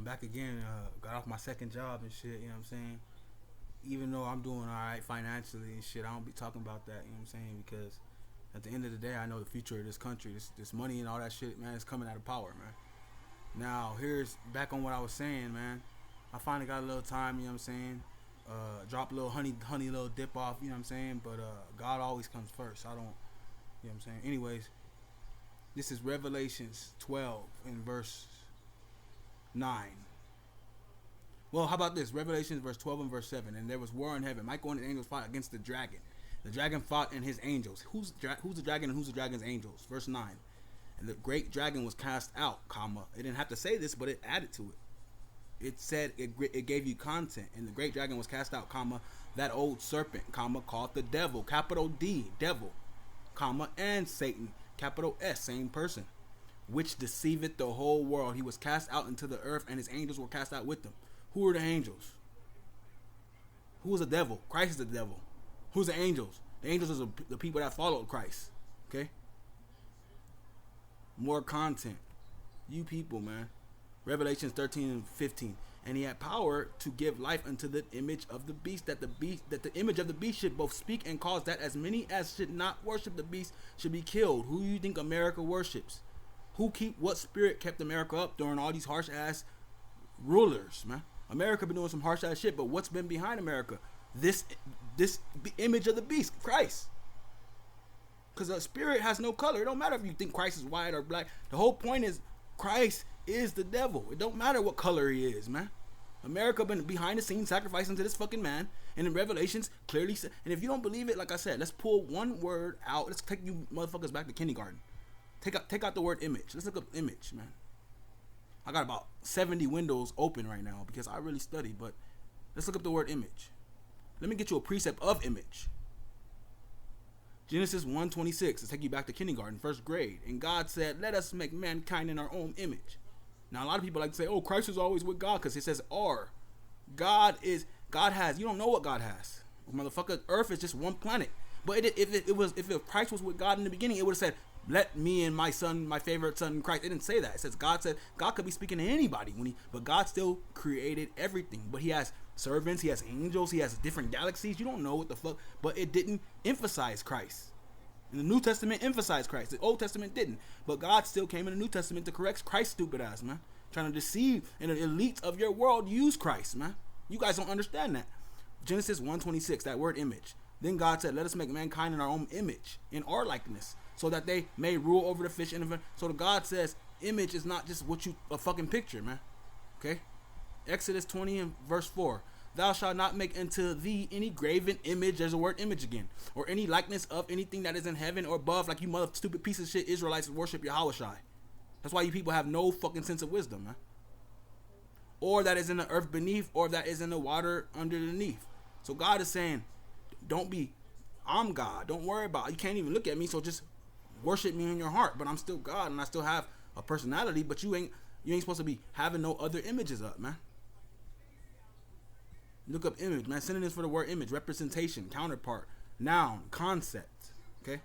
I'm back again. Got off my second job and shit. You know what I'm saying? Even though I'm doing all right financially and shit, I don't be talking about that. You know what I'm saying? Because at the end of the day, I know the future of this country. This money and all that shit, man, is coming out of power, man. Now here's back on what I was saying, man. I finally got a little time. You know what I'm saying? Drop a little honey, little dip off. You know what I'm saying? But God always comes first. I don't. You know what I'm saying? Anyways, this is Revelations 12 in verse 9. Well, how about this? Revelations verse 12 and verse 7. And there was war in heaven. Michael and his angels fought against the dragon. The dragon fought and his angels. Who's the dragon and who's the dragon's angels? Verse 9. And the great dragon was cast out, comma. It didn't have to say this, but it added to it. It said it gave you content. And the great dragon was cast out, comma. That old serpent, comma, called the devil, capital D, devil, comma, and Satan, capital S, same person, which deceiveth the whole world. He was cast out into the earth, and his angels were cast out with him. Who are the angels? Who is the devil? Christ is the devil. Who's the angels? The angels are the people that followed Christ. Okay? More content. You people, man. Revelations 13 and 15. And he had power to give life unto the image of the beast, that the image of the beast should both speak and cause that as many as should not worship the beast should be killed. Who do you think America worships? What spirit kept America up during all these harsh ass rulers, man? America been doing some harsh ass shit, but what's been behind America? This image of the beast, Christ. Because the spirit has no color. It don't matter if you think Christ is white or black. The whole point is Christ is the devil. It don't matter what color he is, man. America been behind the scenes sacrificing to this fucking man. And in Revelations clearly said, and if you don't believe it, like I said, let's pull one word out. Let's take you motherfuckers back to kindergarten. Take out the word image. Let's look up image, man. I got about 70 windows open right now because I really study, but let's look up the word image. Let me get you a precept of image. Genesis 1:26. Let's take you back to kindergarten, first grade. And God said, let us make mankind in our own image. Now, a lot of people like to say, oh, Christ is always with God because it says "are." God has, you don't know what God has. Motherfucker, Earth is just one planet. But if Christ was with God in the beginning, it would have said, let me and my son, my favorite son, Christ. It didn't say that. It says God could be speaking to anybody but God still created everything. But he has servants, he has angels, he has different galaxies. You don't know what the fuck. But it didn't emphasize Christ. And the New Testament emphasized Christ. The Old Testament didn't. But God still came in the New Testament to correct Christ's stupid ass, man. Trying to deceive, and the elites of your world use Christ, man. You guys don't understand that. Genesis 1:26, that word image. Then God said, let us make mankind in our own image, in our likeness, so that they may rule over the fish and the... So the God says, image is not just a fucking picture, man. Okay? Exodus 20 and verse 4. Thou shalt not make unto thee any graven image, there's a word image again, or any likeness of anything that is in heaven or above, like you mother stupid piece of shit Israelites worship YahawahShy. That's why you people have no fucking sense of wisdom, man. Or that is in the earth beneath, or that is in the water underneath. So God is saying, I'm God. Don't worry about it. You can't even look at me, so just worship me in your heart. But I'm still God, and I still have a personality, but you ain't supposed to be having no other images up, man. Look up image, man. Synonyms for the word image: representation, counterpart, noun, concept. Okay?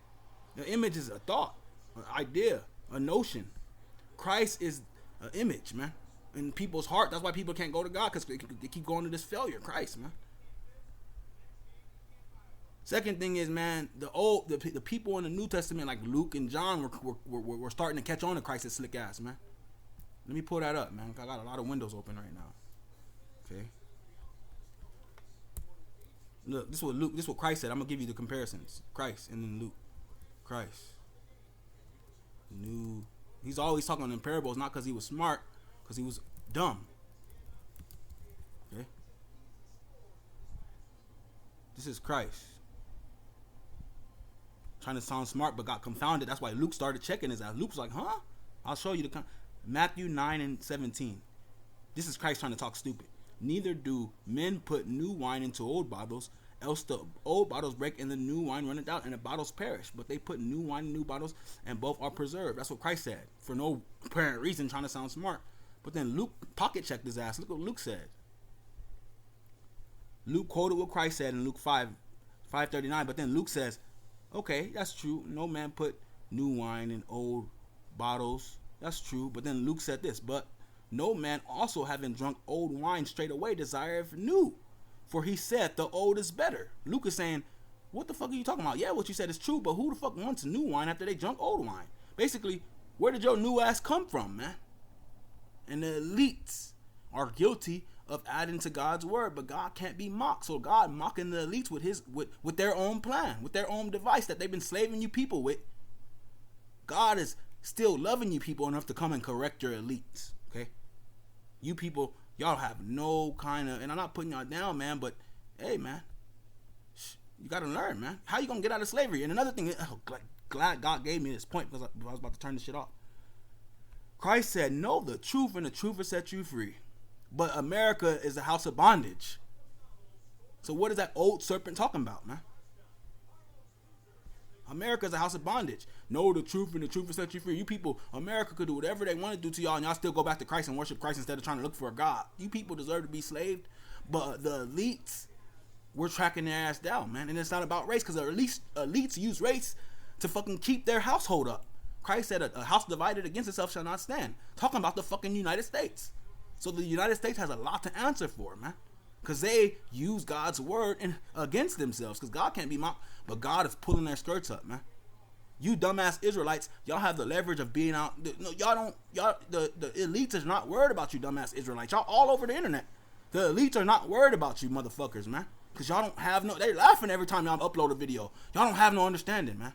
The image is a thought, an idea, a notion. Christ is an image, man, in people's heart. That's why people can't go to God, because they keep going to this failure. Christ, man. Second thing is, man, the people in the New Testament like Luke and John were starting to catch on to Christ's slick ass, man. Let me pull that up, man. I got a lot of windows open right now. Okay. Look, this is what Christ said. I'm gonna give you the comparisons. Christ and then Luke. Christ. He's always talking in parables, not because he was smart, because he was dumb. Okay. This is Christ. Trying to sound smart, but got confounded. That's why Luke started checking his ass. Luke's like, huh? I'll show you Matthew 9 and 17. This is Christ trying to talk stupid. Neither do men put new wine into old bottles, else the old bottles break and the new wine runneth out, and the bottles perish. But they put new wine in new bottles, and both are preserved. That's what Christ said, for no apparent reason, trying to sound smart. But then Luke pocket checked his ass. Look what Luke said. Luke quoted what Christ said in Luke 5:39. But then Luke says, okay, that's true. No man put new wine in old bottles. That's true. But then Luke said this, but No man also having drunk old wine straight away desireth new. For he said the old is better. Luke is saying, what the fuck are you talking about? Yeah, what you said is true, but who the fuck wants new wine after they drunk old wine? Basically, where did your new ass come from, man? And the elites are guilty of adding to God's word, but God can't be mocked. So God mocking the elites with their own plan, with their own device that they've been slaving you people with. God is still loving you people enough to come and correct your elites. Okay, you people, y'all have no kind of, and I'm not putting y'all down, man, but hey, man, you gotta learn, man. How you gonna get out of slavery? And another thing, glad God gave me this point because I was about to turn this shit off. Christ said, know the truth, and the truth will set you free. But America is a house of bondage. So what is that old serpent talking about, man? America is a house of bondage. Know the truth, and the truth will set you free. You people, America could do whatever they want to do to y'all, and y'all still go back to Christ and worship Christ instead of trying to look for a God. You people deserve to be slaved, but the elites, we're tracking their ass down, man. And it's not about race, because the elites use race to fucking keep their household up. Christ said a house divided against itself shall not stand. Talking about the fucking United States. So the United States has a lot to answer for, man. Because they use God's word against themselves. Because God can't be mocked. But God is pulling their skirts up, man. You dumbass Israelites, y'all have the leverage of being out. No, the elites are not worried about you dumbass Israelites. Y'all all over the internet. The elites are not worried about you motherfuckers, man. Because y'all don't have no, they're laughing every time y'all upload a video. Y'all don't have no understanding, man.